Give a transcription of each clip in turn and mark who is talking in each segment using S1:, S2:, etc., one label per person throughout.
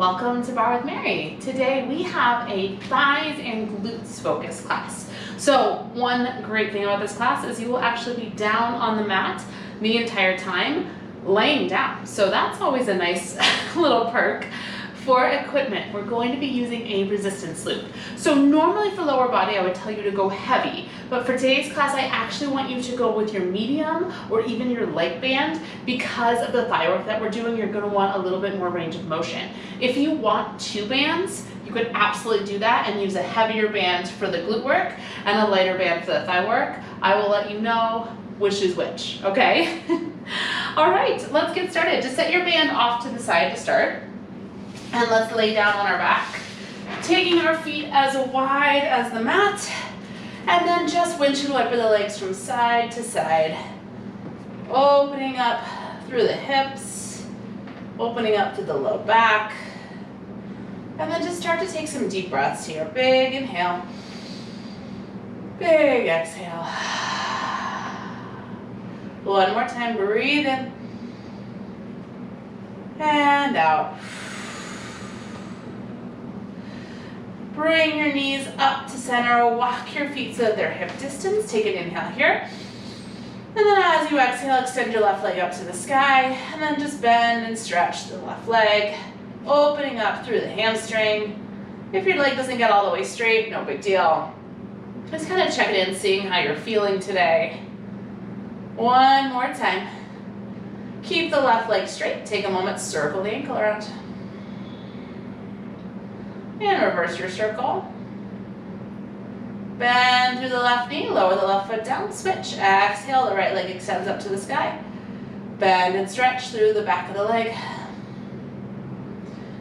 S1: welcome to Barre with Mary. Today we have a thighs and glutes focus class. So one great thing about this class is you will actually be down on the mat the entire time, laying down. So that's always a nice little perk. For equipment, we're going to be using a resistance loop. So normally for lower body, I would tell you to go heavy, but for today's class, I actually want you to go with your medium or even your light band. Because of the thigh work that we're doing, you're gonna want a little bit more range of motion. If you want 2 bands, you could absolutely do that and use a heavier band for the glute work and a lighter band for the thigh work. I will let you know which is which, okay? All right, let's get started. Just set your band off to the side to start. And let's lay down on our back, taking our feet as wide as the mat, and then just windshield wiper the legs from side to side, opening up through the hips, opening up to the low back, and then just start to take some deep breaths here. Big inhale, big exhale. One more time, breathe in, and out. Bring your knees up to center, walk your feet so that they're hip distance. Take an inhale here. And then as you exhale, extend your left leg up to the sky, and then just bend and stretch the left leg, opening up through the hamstring. If your leg doesn't get all the way straight, no big deal. Just kind of check it in, seeing how you're feeling today. One more time. Keep the left leg straight. Take a moment, circle the ankle around. And reverse your circle. Bend through the left knee, lower the left foot down, switch. Exhale, the right leg extends up to the sky. Bend and stretch through the back of the leg.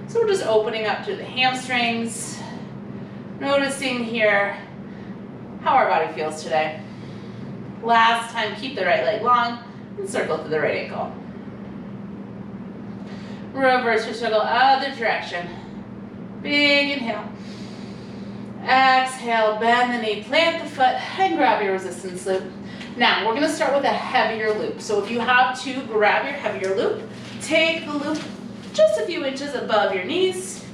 S1: So we're just opening up through the hamstrings, noticing here how our body feels today. Last time, keep the right leg long and circle to the right ankle. Reverse your circle, other direction. Big inhale. Exhale, bend the knee, plant the foot, and grab your resistance loop. Now, we're gonna start with a heavier loop. So if you have to, grab your heavier loop, take the loop just a few inches above your knees,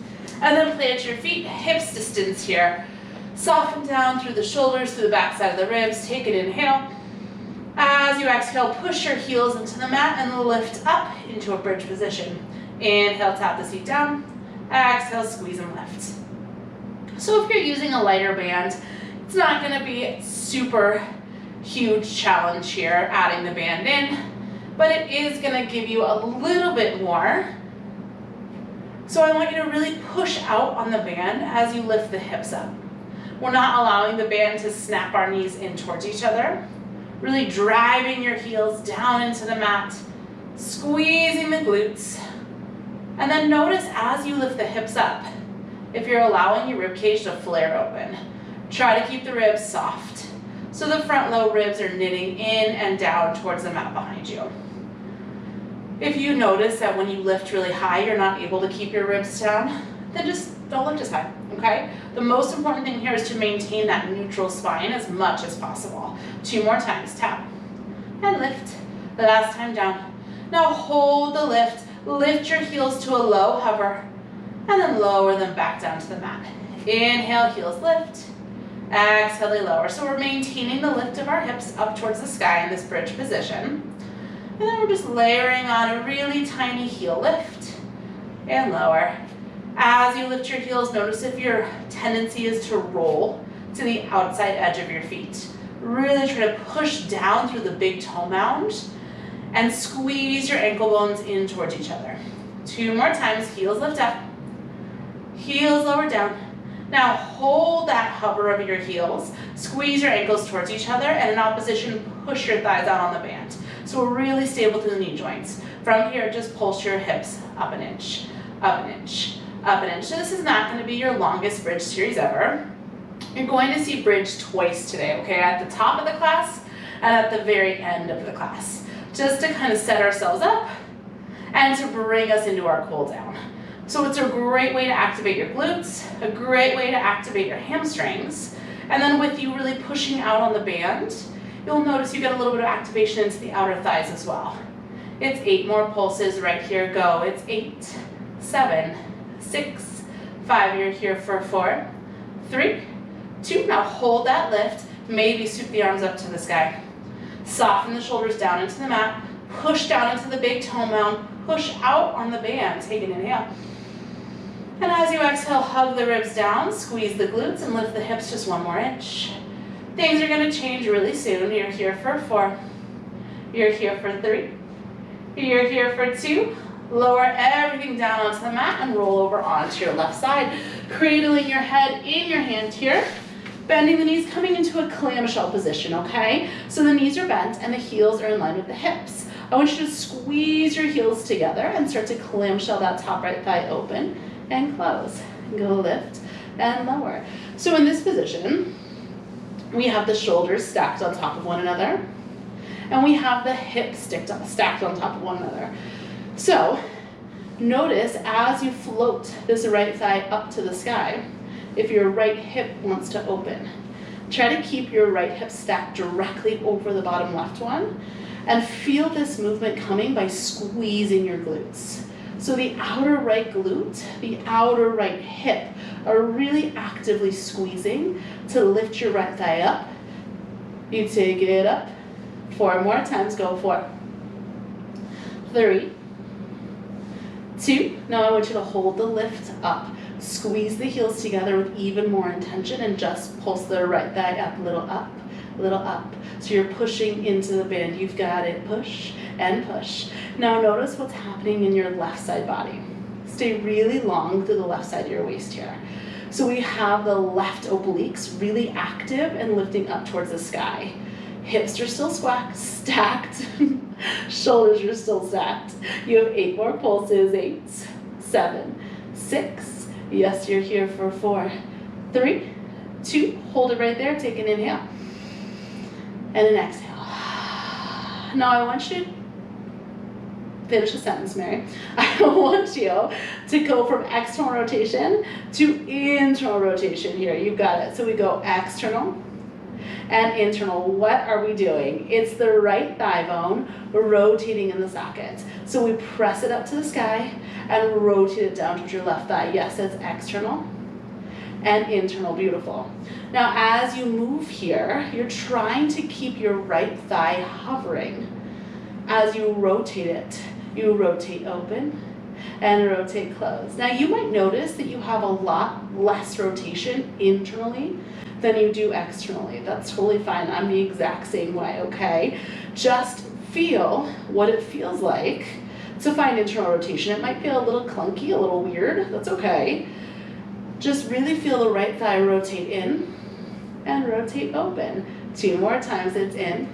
S1: and then plant your feet hips distance here. Soften down through the shoulders, through the back side of the ribs. Take an inhale. As you exhale, push your heels into the mat and lift up into a bridge position. Inhale, tap the seat down. Exhale, squeeze and lift. So if you're using a lighter band, it's not going to be a super huge challenge here adding the band in, but it is going to give you a little bit more. So I want you to really push out on the band as you lift the hips up. We're not allowing the band to snap our knees in towards each other. Really driving your heels down into the mat, squeezing the glutes. And then notice as you lift the hips up, if you're allowing your rib cage to flare open. Try to keep the ribs soft, so the front low ribs are knitting in and down towards the mat behind you. If you notice that when you lift really high, you're not able to keep your ribs down, then just don't lift as high, okay? The most important thing here is to maintain that neutral spine as much as possible. 2 more times, tap and lift. The last time down. Now hold the lift. Lift your heels to a low hover, and then lower them back down to the mat. Inhale, heels lift. Exhale, they lower. So we're maintaining the lift of our hips up towards the sky in this bridge position. And then we're just layering on a really tiny heel lift and lower. As you lift your heels, notice if your tendency is to roll to the outside edge of your feet. Really try to push down through the big toe mound and squeeze your ankle bones in towards each other. 2 more times, heels lift up, heels lower down. Now hold that hover of your heels, squeeze your ankles towards each other, and in opposition, push your thighs out on the band. So we're really stable through the knee joints. From here, just pulse your hips up an inch, up an inch, up an inch. So this is not gonna be your longest bridge series ever. You're going to see bridge twice today, okay? At the top of the class and at the very end of the class. Just to kind of set ourselves up and to bring us into our cool down. So it's a great way to activate your glutes, a great way to activate your hamstrings, and then with you really pushing out on the band, you'll notice you get a little bit of activation into the outer thighs as well. It's 8 more pulses right here, go. It's 8, 7, 6, 5, you're here for 4, 3, 2, now hold that lift, maybe sweep the arms up to the sky. Soften the shoulders down into the mat, push down into the big toe mound, push out on the band, take an inhale. And as you exhale, hug the ribs down, squeeze the glutes, and lift the hips just 1 more inch. Things are gonna change really soon. You're here for 4, you're here for 3, you're here for 2, lower everything down onto the mat and roll over onto your left side, cradling your head in your hand here, bending the knees, coming into a clamshell position, okay? So the knees are bent and the heels are in line with the hips. I want you to squeeze your heels together and start to clamshell that top right thigh open and close. Go lift and lower. So in this position, we have the shoulders stacked on top of one another, and we have the hips stacked on top of one another. So notice as you float this right thigh up to the sky, if your right hip wants to open, try to keep your right hip stacked directly over the bottom left one, and feel this movement coming by squeezing your glutes. So the outer right glute, the outer right hip are really actively squeezing to lift your right thigh up. You take it up. 4 more times, go 4, 3, 2. Now I want you to hold the lift up. Squeeze the heels together with even more intention and just pulse the right thigh up, little up, little up. So you're pushing into the band. You've got it. Push and push. Now notice what's happening in your left side body. Stay really long through the left side of your waist here. So we have the left obliques really active and lifting up towards the sky. Hips are still stacked. Shoulders are still stacked. You have 8 more pulses. 8, 7, 6. Yes, you're here for 4, 3, 2. Hold it right there. Take an inhale and an exhale. Now I want you to finish the sentence, Mary. I want you to go from external rotation to internal rotation here. You've got it. So we go external and internal. What are we doing? It's the right thigh bone rotating in the socket. So we press it up to the sky and rotate it down towards your left thigh. Yes, it's external and internal. Beautiful. Now as you move here, you're trying to keep your right thigh hovering. As you rotate it, you rotate open and rotate close. Now you might notice that you have a lot less rotation internally than you do externally. That's totally fine. I'm the exact same way, okay? Just feel what it feels like to find internal rotation. It might feel a little clunky, a little weird. That's okay. Just really feel the right thigh rotate in and rotate open. 2 more times. It's in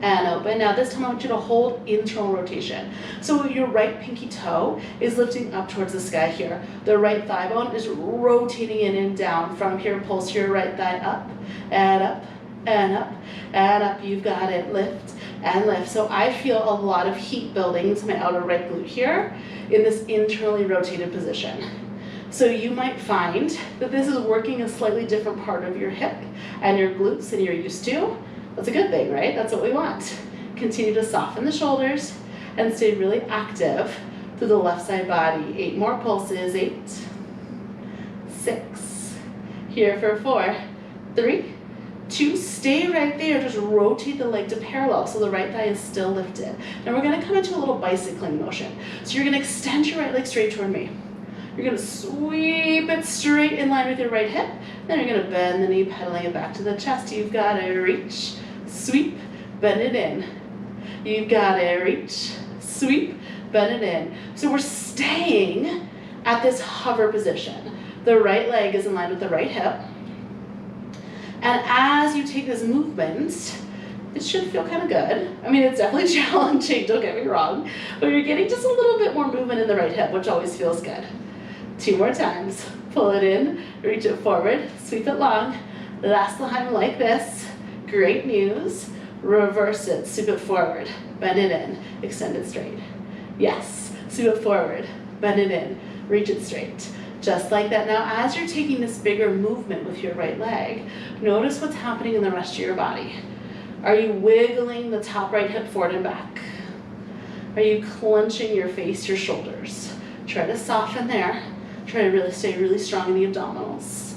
S1: and open. Now this time I want you to hold internal rotation. So your right pinky toe is lifting up towards the sky here. The right thigh bone is rotating in and down. From here, pulse your right thigh up and up and up and up. You've got it. Lift and lift. So I feel a lot of heat building to my outer right glute here in this internally rotated position. So you might find that this is working a slightly different part of your hip and your glutes than you're used to. That's a good thing, right? That's what we want. Continue to soften the shoulders and stay really active through the left side body. 8 more pulses. 8, 6. Here for 4, 3, 2. Stay right there. Just rotate the leg to parallel so the right thigh is still lifted. Now we're going to come into a little bicycling motion. So you're going to extend your right leg straight toward me. You're going to sweep it straight in line with your right hip. Then you're going to bend the knee, pedaling it back to the chest. You've got to reach, sweep, bend it in. You've got to reach, sweep, bend it in. So we're staying at this hover position. The right leg is in line with the right hip. And as you take this movement, it should feel kind of good. I mean, it's definitely challenging, don't get me wrong, but you're getting just a little bit more movement in the right hip, which always feels good. 2 more times. Pull it in, reach it forward, sweep it long. Last time like this. Great news. Reverse it, sweep it forward, bend it in, extend it straight. Yes, sweep it forward, bend it in, reach it straight. Just like that. Now as you're taking this bigger movement with your right leg, notice what's happening in the rest of your body. Are you wiggling the top right hip forward and back? Are you clenching your face, your shoulders? Try to soften there. Try to really stay really strong in the abdominals.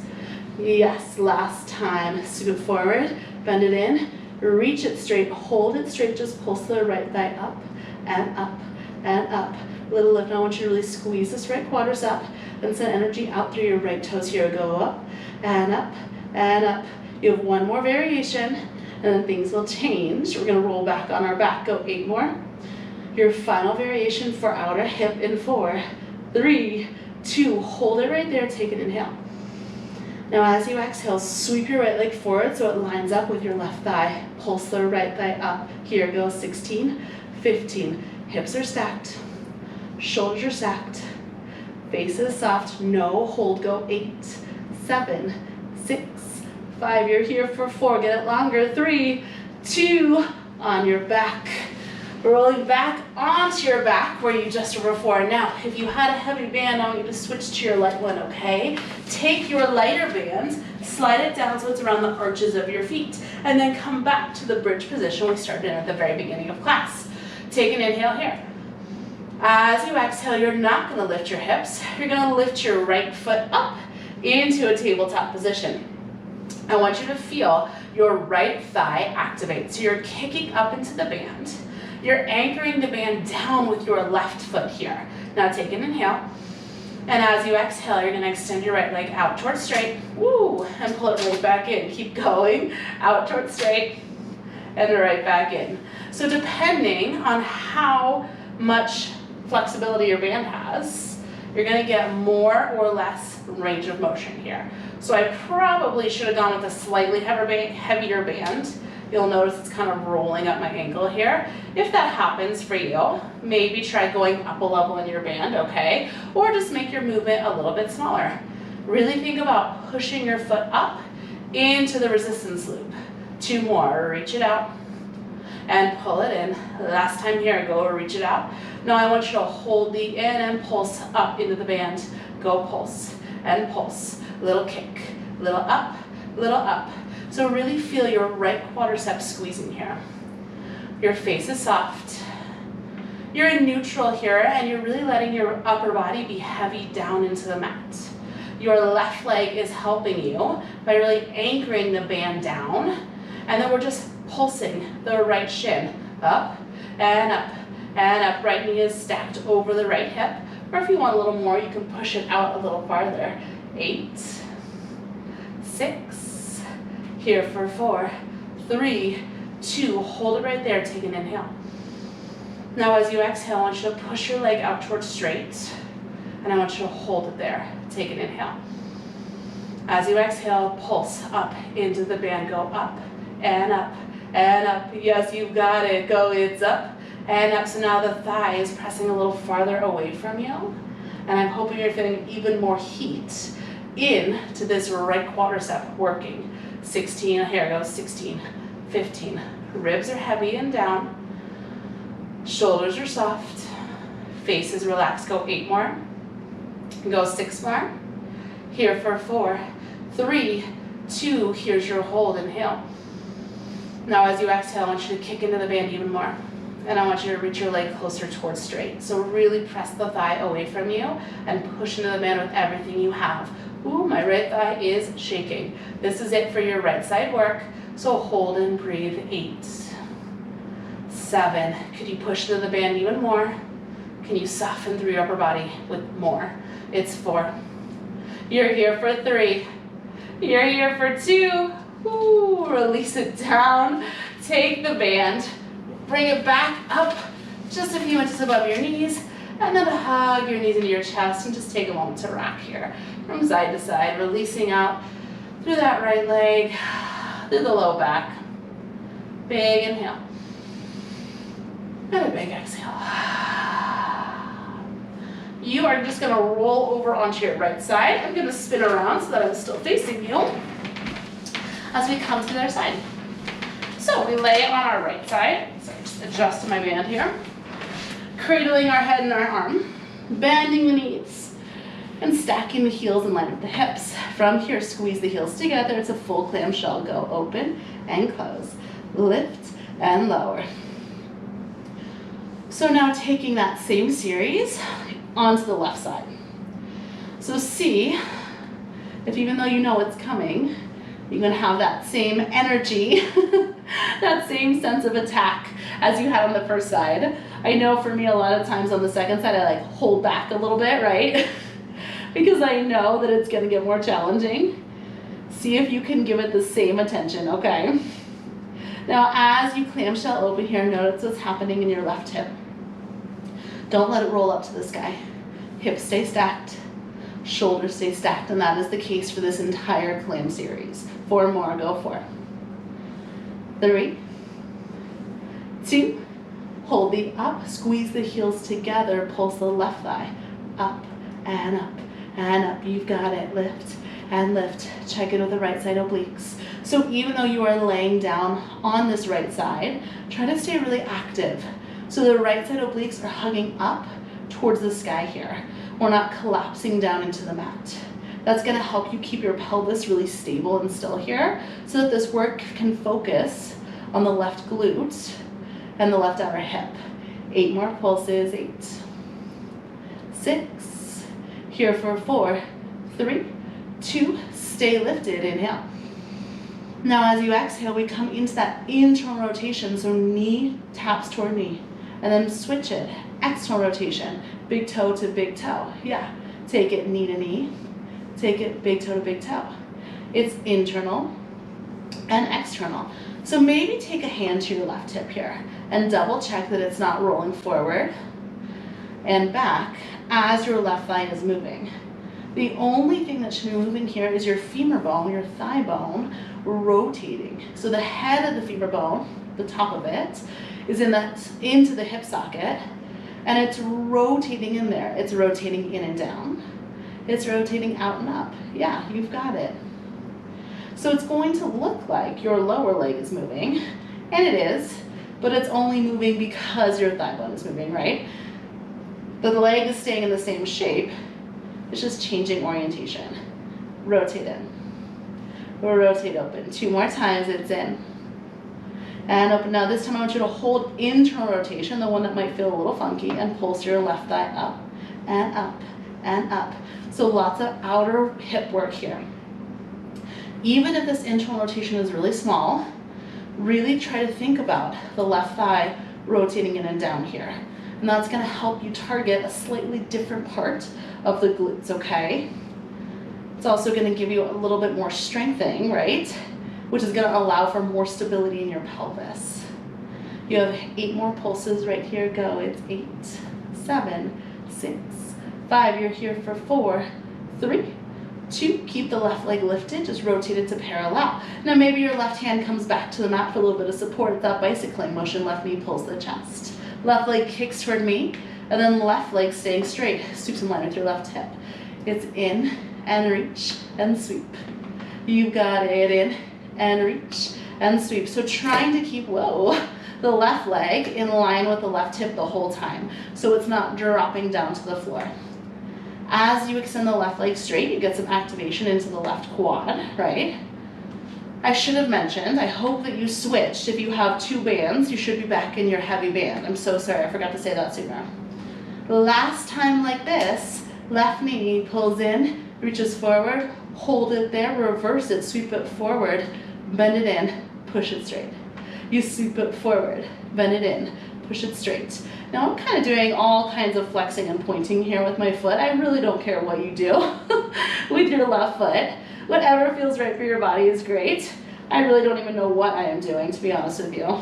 S1: Yes, last time. Scoot forward, bend it in, reach it straight, hold it straight, just pulse the right thigh up and up and up. Little lift. Now I want you to really squeeze this right quadricep and send energy out through your right toes here. Go up and up and up. You have one more variation and then things will change. We're gonna roll back on our back. Go 8 more. Your final variation for outer hip in 4, 3, 2. Hold it right there, take an inhale. Now as you exhale, sweep your right leg forward so it lines up with your left thigh. Pulse the right thigh up. Here goes 16, 15. Hips are stacked. Shoulders are stacked. Face is soft. No hold. Go 8, 7, 6, 5. You're here for 4. Get it longer. 3, 2. On your back. Rolling back onto your back where you just were before. Now, if you had a heavy band, I want you to switch to your light one, okay? Take your lighter band, slide it down so it's around the arches of your feet, and then come back to the bridge position we started in at the very beginning of class. Take an inhale here. As you exhale, you're not going to lift your hips. You're going to lift your right foot up into a tabletop position. I want you to feel your right thigh activate. So you're kicking up into the band. You're anchoring the band down with your left foot here. Now take an inhale. And as you exhale, you're going to extend your right leg out towards straight. Woo! And pull it right back in. Keep going. Out towards straight. And right back in. So depending on how much flexibility your band has, you're going to get more or less range of motion here. So I probably should have gone with a slightly heavier band. You'll notice it's kind of rolling up my ankle here. If that happens for you, maybe try going up a level in your band, okay? Or just make your movement a little bit smaller. Really think about pushing your foot up into the resistance loop. 2 more, reach it out and pull it in. Last time here, go reach it out. Now I want you to hold the in and pulse up into the band. Go pulse and pulse. Little kick, little up, little up. So really feel your right quadricep squeezing here. Your face is soft. You're in neutral here and you're really letting your upper body be heavy down into the mat. Your left leg is helping you by really anchoring the band down, and then we're just pulsing the right shin up and up and up. Right knee is stacked over the right hip, or if you want a little more, you can push it out a little farther. 8, 6, here for 4, 3, 2, hold it right there, take an inhale. Now as you exhale, I want you to push your leg out towards straight, and I want you to hold it there, take an inhale. As you exhale, pulse up into the band, go up and up and up. Yes, you've got it, go, it's up and up. So now the thigh is pressing a little farther away from you, and I'm hoping you're feeling even more heat into this right quadricep working. 16, here goes 16, 15. Ribs are heavy and down. Shoulders are soft. Face is relaxed. Go 8 more. Go 6 more. Here for 4, 3, 2. Here's your hold. Inhale. Now as you exhale, I want you to kick into the band even more. And I want you to reach your leg closer towards straight. So really press the thigh away from you and push into the band with everything you have. Ooh, my right thigh is shaking. This is it for your right side work. So hold and breathe. 8, 7. Could you push into the band even more? Can you soften through your upper body with more? It's 4. You're here for 3. You're here for 2. Ooh, release it down. Take the band. Bring it back up just a few inches above your knees, and then hug your knees into your chest and just take a moment to rock here from side to side, releasing out through that right leg, through the low back. Big inhale and a big exhale. You are just going to roll over onto your right side. I'm going to spin around so that I'm still facing you as we come to the other side. So we lay on our right side. So just adjust my band here. Cradling our head and our arm. Bending the knees. And stacking the heels in line with the hips. From here, squeeze the heels together. It's a full clamshell. Go open and close. Lift and lower. So now taking that same series, onto the left side. So see if even though you know it's coming, you're gonna have that same energy, that same sense of attack as you had on the first side. I know for me, a lot of times on the second side, I like hold back a little bit, right? Because I know that it's gonna get more challenging. See if you can give it the same attention, okay? Now, as you clamshell open here, notice what's happening in your left hip. Don't let it roll up to the sky. Hips stay stacked, shoulders stay stacked, and that is the case for this entire clam series. 4 more, go 4. 3, 2, hold the up, squeeze the heels together, pulse the left thigh, up and up and up. You've got it, lift and lift. Check in with the right side obliques. So even though you are laying down on this right side, try to stay really active. So the right side obliques are hugging up towards the sky here. We're not collapsing down into the mat. That's gonna help you keep your pelvis really stable and still here so that this work can focus on the left glute and the left outer hip. 8 more pulses, 8, 6, here for 4, 3, 2, stay lifted, inhale. Now as you exhale, we come into that internal rotation, so knee taps toward knee, and then switch it, external rotation, big toe to big toe. Yeah, take it knee to knee, take it big toe to big toe. It's internal and external. So maybe take a hand to your left hip here and double check that it's not rolling forward and back as your left thigh is moving. The only thing that should be moving here is your femur bone, your thigh bone, rotating. So the head of the femur bone, the top of it, is into the hip socket, and it's rotating in there. It's rotating in and down. It's rotating out and up. Yeah, you've got it. So it's going to look like your lower leg is moving, and it is, but it's only moving because your thigh bone is moving, right? The leg is staying in the same shape, it's just changing orientation. Rotate in. We'll rotate open. 2 more times, it's in. And open. Now this time I want you to hold internal rotation, the one that might feel a little funky, and pulse your left thigh up and up and up. So lots of outer hip work here. Even if this internal rotation is really small, really try to think about the left thigh rotating in and down here. And that's gonna help you target a slightly different part of the glutes, okay? It's also gonna give you a little bit more strengthening, right? Which is gonna allow for more stability in your pelvis. You have 8 more pulses right here, go. It's 8, 7, 6, 5, you're here for 4, 3, 2, keep the left leg lifted, just rotate it to parallel. Now maybe your left hand comes back to the mat for a little bit of support. It's that bicycling motion, left knee pulls the chest. Left leg kicks toward me, and then left leg staying straight, sweeps in line with your left hip. It's in and reach and sweep. You've got it, in and reach and sweep. So trying to keep, the left leg in line with the left hip the whole time, so it's not dropping down to the floor. As you extend the left leg straight, you get some activation into the left quad, right? I should have mentioned, I hope that you switched. If you have 2 bands, you should be back in your heavy band. I'm so sorry, I forgot to say that sooner. Last time like this, left knee pulls in, reaches forward, hold it there, reverse it, sweep it forward, bend it in, push it straight. You sweep it forward, bend it in, push it straight. Now I'm kind of doing all kinds of flexing and pointing here with my foot. I really don't care what you do with your left foot. Whatever feels right for your body is great. I really don't even know what I am doing, to be honest with you.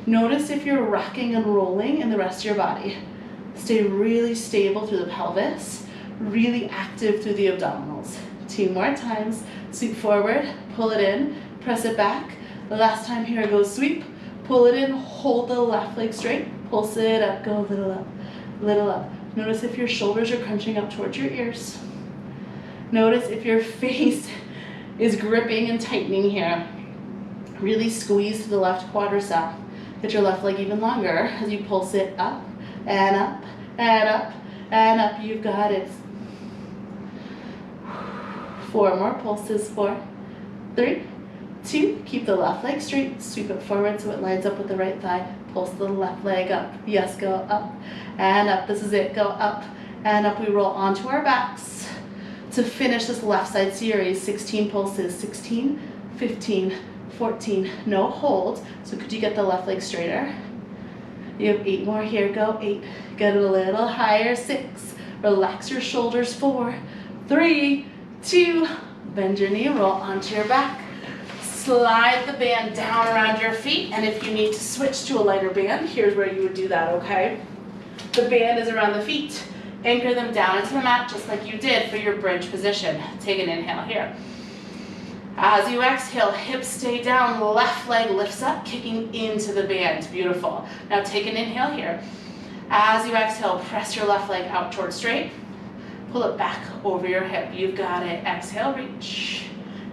S1: Notice if you're rocking and rolling in the rest of your body. Stay really stable through the pelvis, really active through the abdominals. 2 more times. Sweep forward, pull it in, press it back. The last time here goes sweep, pull it in, hold the left leg straight, pulse it up, go a little up, little up. Notice if your shoulders are crunching up towards your ears. Notice if your face is gripping and tightening here. Really squeeze to the left quadricep. Get your left leg even longer as you pulse it up and up and up and up. You've got it. 4 more pulses. 4, 3, 2. Keep the left leg straight. Sweep it forward so it lines up with the right thigh. Pulse the left leg up. Yes, go up and up. This is it. Go up and up we roll onto our backs to finish this left side series. 16 pulses, 16, 15, 14, no hold. So could you get the left leg straighter? You have 8 more here, go 8, get it a little higher, 6, relax your shoulders, 4, 3, 2, bend your knee, roll onto your back. Slide the band down around your feet, and if you need to switch to a lighter band, here's where you would do that, okay? The band is around the feet. Anchor them down into the mat just like you did for your bridge position. Take an inhale here. As you exhale, hips stay down, left leg lifts up, kicking into the band. Beautiful. Now take an inhale here. As you exhale, press your left leg out towards straight. Pull it back over your hip. You've got it. Exhale, reach.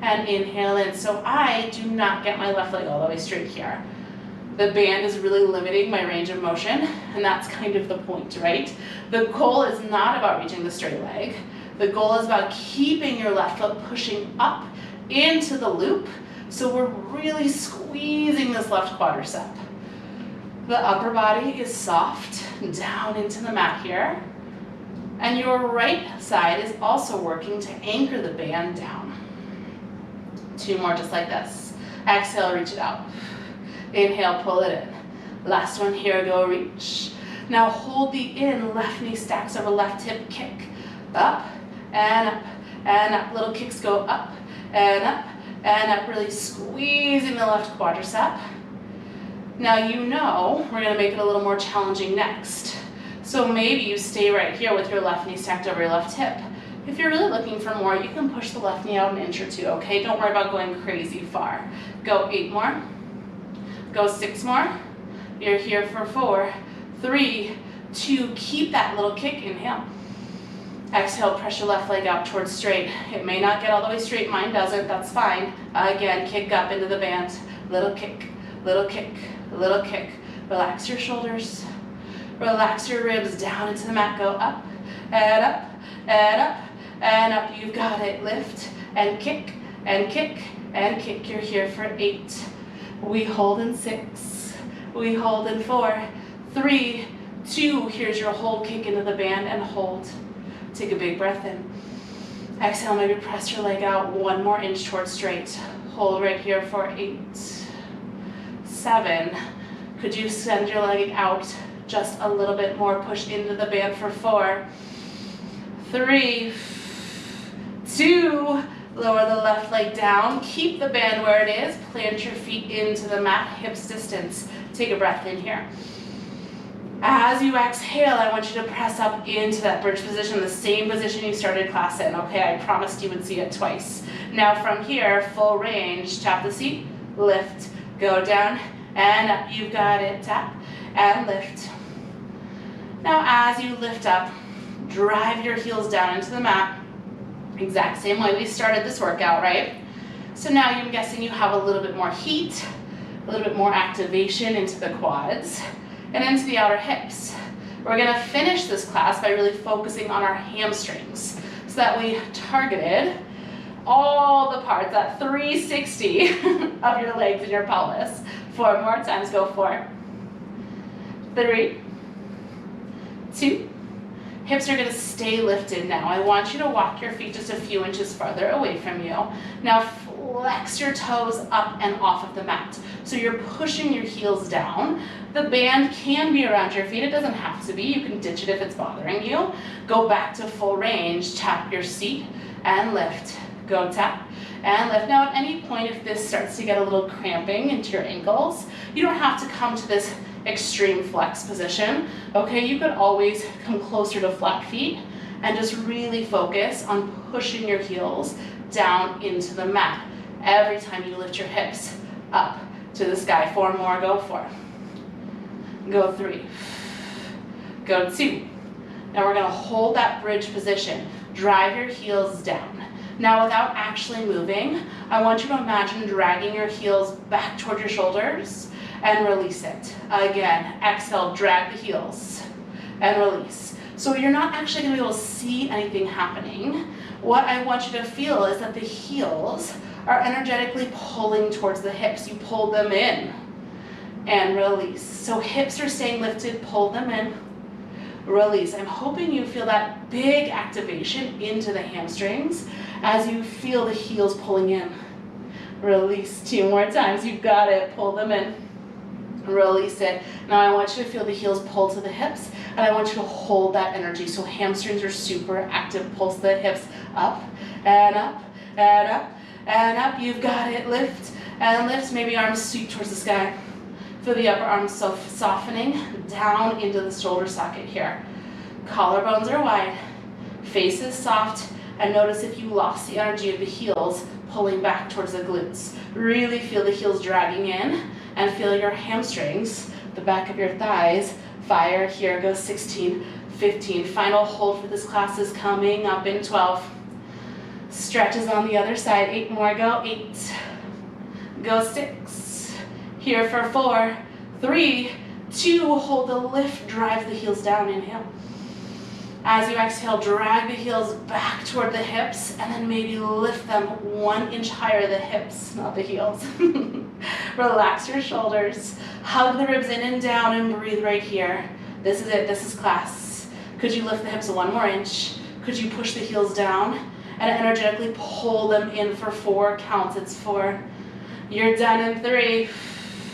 S1: And inhale in. So I do not get my left leg all the way straight here. The band is really limiting my range of motion, and that's kind of the point, right? The goal is not about reaching the straight leg. The goal is about keeping your left foot pushing up into the loop, so we're really squeezing this left quadricep. The upper body is soft, down into the mat here, and your right side is also working to anchor the band down. 2 more just like this. Exhale, reach it out. Inhale, pull it in. Last one here, go reach. Now hold the in, left knee stacks over left hip, kick. Up and up and up. Little kicks go up and up and up, really squeezing the left quadricep. Now you know we're gonna make it a little more challenging next. So maybe you stay right here with your left knee stacked over your left hip. If you're really looking for more, you can push the left knee out an inch or 2, okay? Don't worry about going crazy far. Go 8 more. Go 6 more. You're here for 4, 3, 2. Keep that little kick. Inhale. Exhale, press your left leg out towards straight. It may not get all the way straight. Mine doesn't. That's fine. Again, kick up into the band. Little kick, little kick, little kick. Relax your shoulders. Relax your ribs down into the mat. Go up and up and up and up. You've got it. Lift and kick and kick and kick. You're here for 8. We hold in 6. We hold in 4, 3, 2. Here's your hold, kick into the band and hold. Take a big breath in. Exhale, maybe press your leg out 1 more inch towards straight. Hold right here for 8, 7. Could you send your leg out just a little bit more? Push into the band for 4, 3, 2. Lower the left leg down. Keep the band where it is. Plant your feet into the mat, hips distance. Take a breath in here. As you exhale, I want you to press up into that bridge position, the same position you started class in. Okay, I promised you would see it twice. Now from here, full range, tap the seat, lift, go down and up. You've got it. Tap and lift. Now as you lift up, drive your heels down into the mat. Exact same way we started this workout, right? So now I'm guessing you have a little bit more heat, a little bit more activation into the quads and into the outer hips. We're gonna finish this class by really focusing on our hamstrings so that we targeted all the parts, that 360 of your legs and your pelvis. 4 more times, go 4, 3, 2. Hips are gonna stay lifted now. I want you to walk your feet just a few inches farther away from you. Now flex your toes up and off of the mat. So you're pushing your heels down. The band can be around your feet. It doesn't have to be. You can ditch it if it's bothering you. Go back to full range. Tap your seat and lift. Go tap and lift. Now at any point, if this starts to get a little cramping into your ankles, you don't have to come to this extreme flex position. Okay, you could always come closer to flat feet and just really focus on pushing your heels down into the mat every time you lift your hips up to the sky. 4 more, go 4, go 3, go 2. Now we're gonna hold that bridge position. Drive your heels down. Now without actually moving, I want you to imagine dragging your heels back toward your shoulders and release it. Again, exhale, drag the heels and release. So you're not actually gonna be able to see anything happening. What I want you to feel is that the heels are energetically pulling towards the hips. You pull them in and release. So hips are staying lifted, pull them in, release. I'm hoping you feel that big activation into the hamstrings as you feel the heels pulling in. Release. 2 more times. You've got it. Pull them in. Release it. Now I want you to feel the heels pull to the hips, and I want you to hold that energy. So hamstrings are super active. Pulse the hips up and up and up and up. You've got it. Lift and lift. Maybe arms sweep towards the sky. Feel the upper arms softening down into the shoulder socket here. Collarbones are wide. Face is soft. And notice if you lost the energy of the heels pulling back towards the glutes. Really feel the heels dragging in and feel your hamstrings, the back of your thighs, fire. Here goes 16, 15. Final hold for this class is coming up in 12. Stretches on the other side. 8 more. Go. 8. Go 6. Here for 4, 3, 2. Hold the lift. Drive the heels down. Inhale. As you exhale, drag the heels back toward the hips, and then maybe lift them 1 inch higher, the hips, not the heels. Relax your shoulders. Hug the ribs in and down and breathe right here. This is it. This is class. Could you lift the hips 1 more inch? Could you push the heels down and energetically pull them in for 4 counts? It's 4. You're done in 3.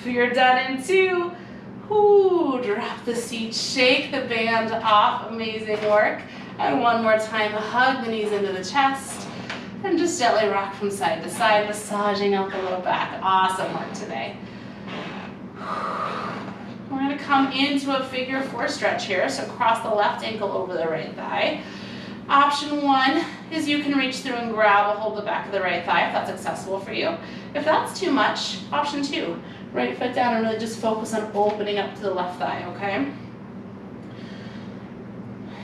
S1: You're done in 2. Ooh, drop the seat, shake the band off. Amazing work. And 1 more time, hug the knees into the chest and just gently rock from side to side, massaging out the low back. Awesome work today. We're going to come into a figure 4 stretch here. So cross the left ankle over the right thigh. Option 1 is you can reach through and grab a hold of the back of the right thigh if that's accessible for you. If that's too much, option 2. Right foot down and really just focus on opening up to the left thigh, okay?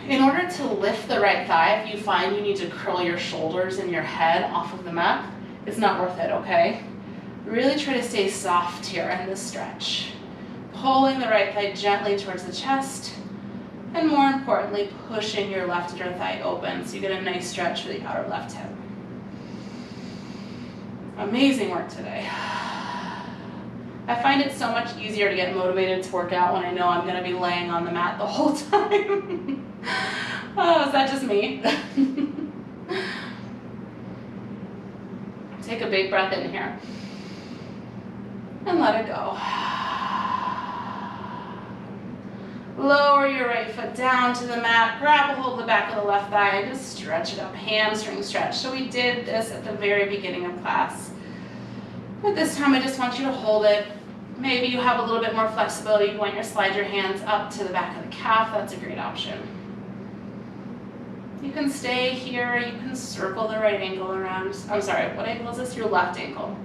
S1: In order to lift the right thigh, if you find you need to curl your shoulders and your head off of the mat, it's not worth it, okay? Really try to stay soft here in this stretch. Pulling the right thigh gently towards the chest, and more importantly, pushing your left inner thigh open so you get a nice stretch for the outer left hip. Amazing work today. I find it so much easier to get motivated to work out when I know I'm going to be laying on the mat the whole time. Oh, is that just me? Take a big breath in here. And let it go. Lower your right foot down to the mat. Grab a hold of the back of the left thigh and just stretch it up. Hamstring stretch. So we did this at the very beginning of class. But this time I just want you to hold it. Maybe you have a little bit more flexibility. You want to slide your hands up to the back of the calf. That's a great option. You can stay here. You can circle the right ankle around. I'm sorry, what ankle is this? Your left ankle.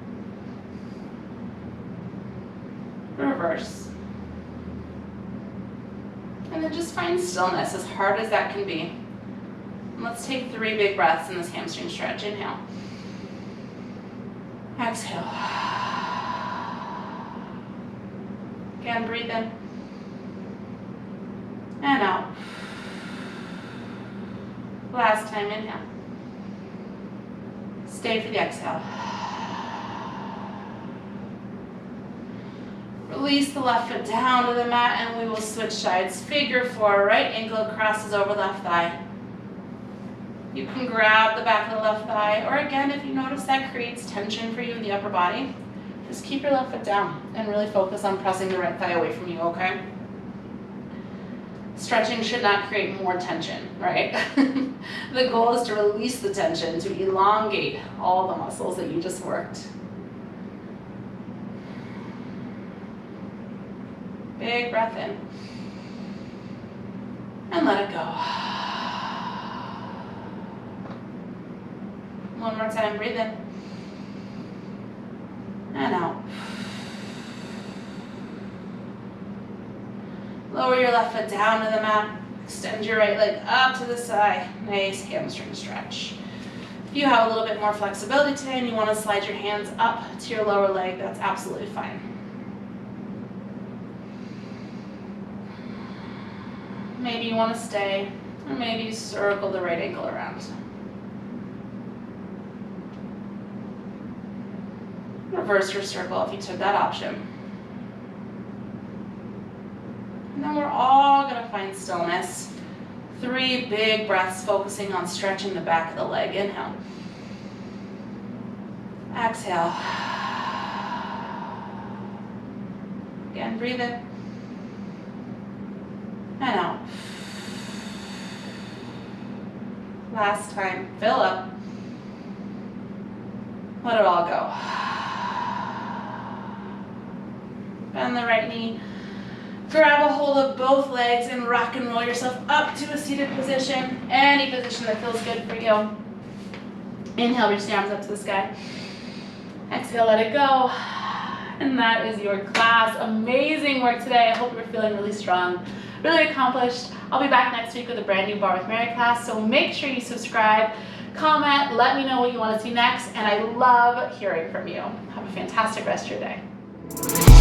S1: Reverse. And then just find stillness, as hard as that can be. And let's take 3 big breaths in this hamstring stretch. Inhale. Exhale. Again, breathe in. And out. Last time, inhale. Stay for the exhale. Release the left foot down to the mat and we will switch sides. Figure 4, right ankle crosses over left thigh. You can grab the back of the left thigh, or again, if you notice that creates tension for you in the upper body, just keep your left foot down and really focus on pressing the right thigh away from you, okay? Stretching should not create more tension, right? The goal is to release the tension, to elongate all the muscles that you just worked. Big breath in. And let it go. One more time, breathe in. And out. Lower your left foot down to the mat. Extend your right leg up to the side. Nice hamstring stretch. If you have a little bit more flexibility today and you want to slide your hands up to your lower leg, that's absolutely fine. Maybe you want to stay, or maybe circle the right ankle around. Reverse your circle if you took that option. And then we're all going try to find stillness. 3 big breaths focusing on stretching the back of the leg. Inhale. Exhale. Again, breathe in. And out. Last time, fill up. Let it all go. Bend the right knee. Grab a hold of both legs and rock and roll yourself up to a seated position. Any position that feels good for you. Inhale, reach the arms up to the sky. Exhale, let it go. And that is your class. Amazing work today. I hope you're feeling really strong, really accomplished. I'll be back next week with a brand new Barre with Mary class, so make sure you subscribe, comment, let me know what you want to see next, and I love hearing from you. Have a fantastic rest of your day.